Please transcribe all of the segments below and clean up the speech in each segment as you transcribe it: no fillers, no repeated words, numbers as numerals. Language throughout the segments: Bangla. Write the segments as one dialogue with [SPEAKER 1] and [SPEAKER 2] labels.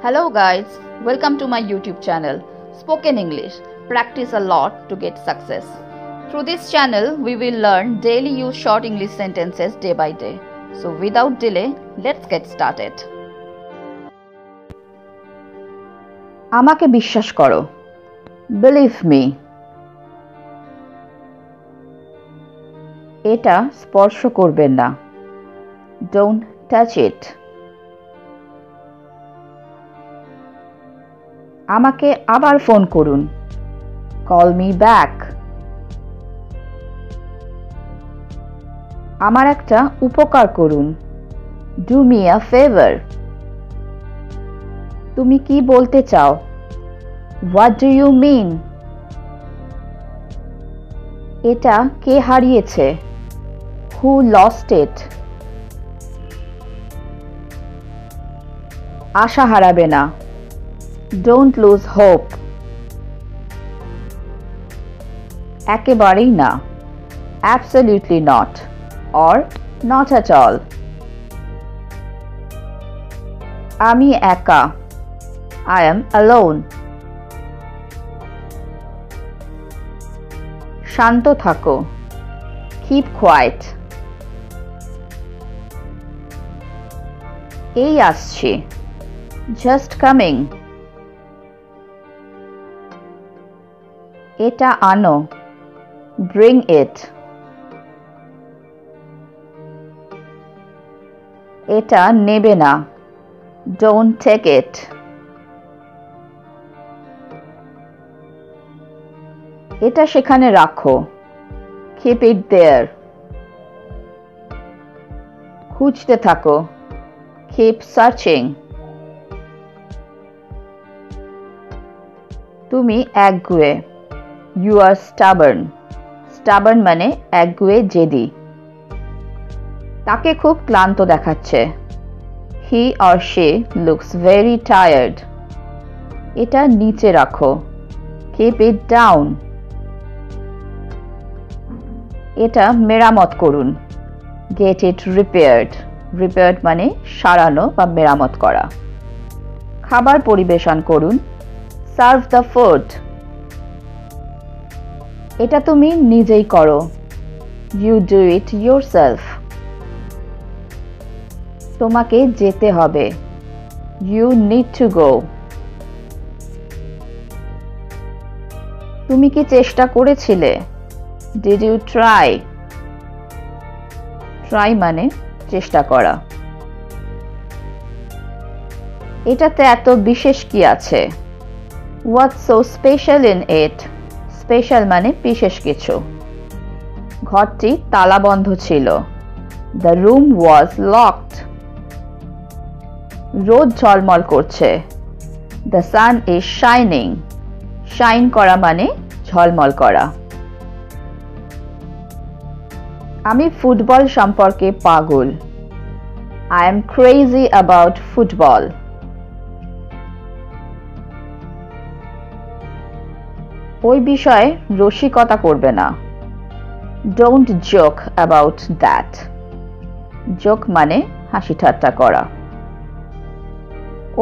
[SPEAKER 1] Hello guys, welcome to my YouTube channel Spoken English. Practice a lot to get success. Through this channel, we will learn daily use short English sentences day by day. So without delay, let's get started. আমাকে বিশ্বাস করো. Believe me. এটা স্পর্শ করবেন না. Don't touch it. আমাকে আবার ফোন করুন. Call me back. আমার একটা উপকার করুন. Do me a favor. তুমি কি বলতে চাও? What do you mean? এটা কে হারিয়েছে? Who lost it? আশা হারাবে না. Don't lose hope. একেবারেই না. Absolutely not. Or not at all. আমি একা. I am alone. শান্ত থাকো. Keep quiet. এই আসছে. Just coming. এটা আনো. Bring it. এটা নেবে না. Don't take it. এটা সেখানে রাখো. Keep it there. খুঁজতে থাকো. Keep searching. তুমি একগুঁয়ে. You are stubborn. Stubborn মানে একগুঁয়ে জেদি. তাকে খুব ক্লান্ত দেখাচ্ছে. He or she looks very tired. এটা নিচে রাখো. Keep it down. এটা মেরামত করুন. Get it repaired. Repaired মানে সারানো বা মেরামত করা. খাবার পরিবেশন করুন. Serve the food. এটা তুমি নিজেই করো. You do it yourself. তোমাকে যেতে হবে. You need to go. তুমি কি চেষ্টা করেছিলে? Did you try? Try মানে চেষ্টা করা. এটাতে এত বিশেষ কি আছে? What's so special in it? Special মানে বিশেষ কিছু. ঘরটি তালাবন্ধ ছিল. The room was locked. রোদ ঝলমল করছে. The sun is shining. Shine করা মানে ঝলমল করা. আমি ফুটবল সম্পর্কে পাগল. I am crazy about football. ওই বিষয়ে রসিকতা করবে না. Don't joke about that. Joke মানে হাসি ঠাট্টা করা.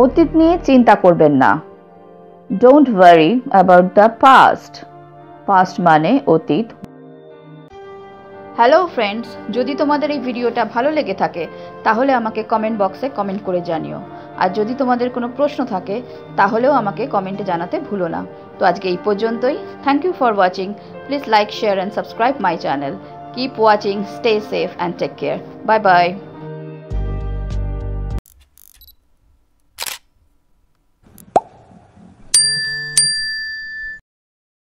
[SPEAKER 1] অতীত নিয়ে চিন্তা করবেন না. Don't worry about the past. Past মানে অতীত. হ্যালো ফ্রেন্ডস, যদি তোমাদের এই ভিডিওটা ভালো লেগে থাকে তাহলে আমাকে কমেন্ট বক্সে কমেন্ট করে জানিও। আর যদি তোমাদের কোনো প্রশ্ন থাকে তাহলেও আমাকে কমেন্টে জানাতে ভুলো না। তো আজকে এই পর্যন্তই। Thank you for watching. Please like, share and subscribe my channel. Keep watching, stay safe and take care. Bye by.